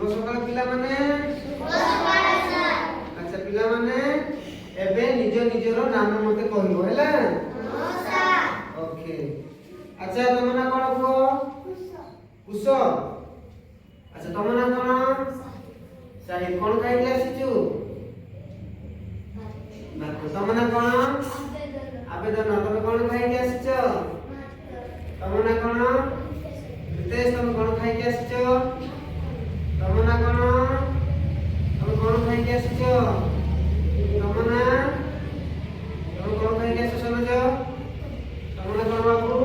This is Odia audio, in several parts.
ସକାଳ ପିଲାମାନେ ଆଚ୍ଛା ପିଲାମାନେ ଏବେ ନିଜ ନିଜର ନାମ ମତେ କହିବ ହେଲା ଓକେ ଆଚ୍ଛା ତମ ନା କଣ କୁହ କୁଶ ଆଚ୍ଛା ତମ ନା କଣ ସାହିଦ କଣ ଖାଇକି ଆସିଛୁ ତମ ନା କଣ ଆବେଦନ ତମେ କଣ ଖାଇକି ଆସିଛ ତମ ନା କଣ ହିତେଶ ତମେ କଣ ଖାଇକି ଆସିଛ ତମ ନା କଣ ତମେ କଣ ଖାଇକି ଆସିଛ ତମ ନା ତମେ କଣ ଖାଇକି ଆସିଛ ସନଜ ତମ ନା କଣ ବାବୁ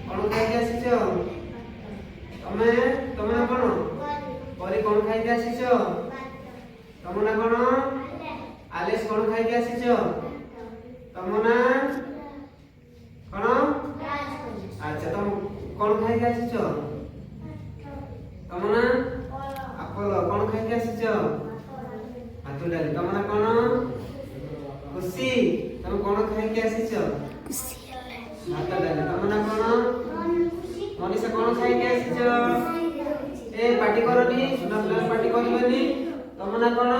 କଣ ଖାଇକି ଆସିଛ ତମେ ତମ ନା କଣ ପରି କଣ ଖାଇକି ଆସିଛ ତମ ନା କଣ ଆଲେଶ କଣ ଖାଇକି ଆସିଛ ତମ ନା କଣ ଆଚ୍ଛା ତମ କଣ ଖାଇକି ଆସିଛ ତମ ନା ଆପଲ କଣ ଖାଇକି ଆସିଛ ଭାତ ଡାଲି ତମ ନା କଣ ଖୁସି ତମେ କଣ ଖାଇକି ଆସିଛ ଭାତ ଡାଲି ତମ ନା କଣ ମନୀଷା କଣ ଖାଇକି ଆସିଛ ଏ ପାଟି କରନି ସୁନା ପିଲା ପାଟି କରିବନି ତମ ନା କଣ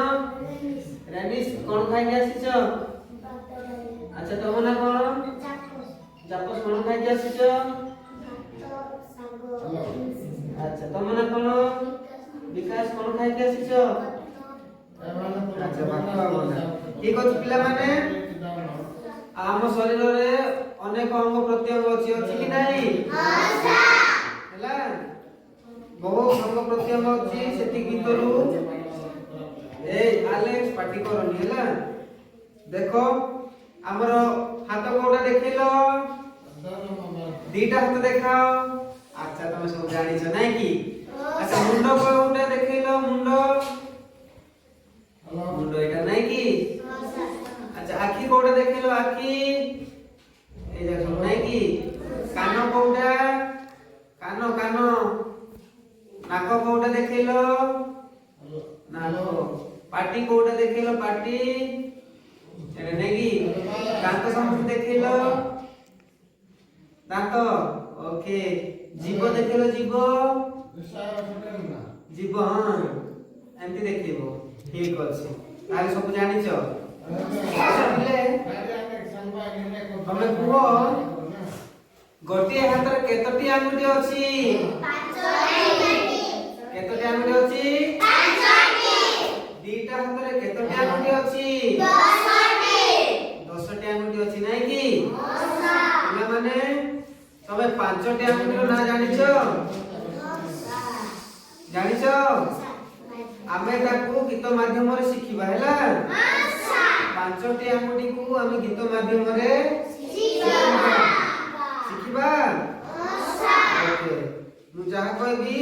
ରେନିସ୍ କଣ ଖାଇକି ଆସିଛ ଆଚ୍ଛା ତମ ନା କଣ ଜାପସ କଣ ଖାଇକି ଆସିଛ ଆଚ୍ଛା ତମ ନା କଣ ବିକାଶ କଣ ଖାଇକି ଆସିଛ ଆଚ୍ଛା ଭାତ ବନା ଠିକ ଅଛି ପିଲାମାନେ ଆମ ଶରୀରରେ ଅନେକ ଅଙ୍ଗ ପ୍ରତ୍ୟଙ୍ଗ ଅଛି କି ନାହିଁ ହେଲା ବହୁ ଅଙ୍ଗ ପ୍ରତ୍ୟଙ୍ଗ ଅଛି ସେତିକି ଭିତରୁ ଆଲେକ୍ସ ପାଟି କରନି ହେଲା ଦେଖ ଆମର ହାତ କୋଉଟା ଦେଖିଲ ଦିଟା ହାତ ଦେଖାଅ ଆଚ୍ଛା ତମେ ସବୁ ଜାଣିଛ ନାଇଁ କି ଆଚ୍ଛା ମୁଣ୍ଡ କୋଉଟା ଦେଖିଲ ମୁଣ୍ଡ ମୁଣ୍ଡ ଏଟା ନାଇଁ କି ଆଚ୍ଛା ଆଖି କୋଉଟା ଦେଖିଲ ଆଖି ଏଇଟା ସବୁ ନାଇଁ କି କାନ କୋଉଟା କାନ କାନ ନାକ କୋଉଟା ଦେଖିଲ ନାକ ପାଟି କୋଉଟା ଦେଖିଲ ପାଟି ଏଟା ନାଇଁ କି ଦାନ୍ତ ସମସ୍ତେ ଦେଖିଲ ଦାନ୍ତ ଓକେ जीव देखिलो जीव जीव हाँ एमती देखिबो ठीक अछि ताले सब जानि छ तमे कुहो गोटे हाथ रे केतोटी आंगुठी अछि 5टी केतोटी आंगुठी अछि 5टी दीटा हाथ रे केतोटी आंगुठी अछि 10टी आंगुठी अछि नै कि पिला माने तमे 5टी आंगुठी ना जानिछ जानिछ आमे ताकू गीत माध्यम रे शिखिबा हैला 5टी आंगुठी को आमे गीत माध्यम रे शिखिबा ओके मु जहा कहबी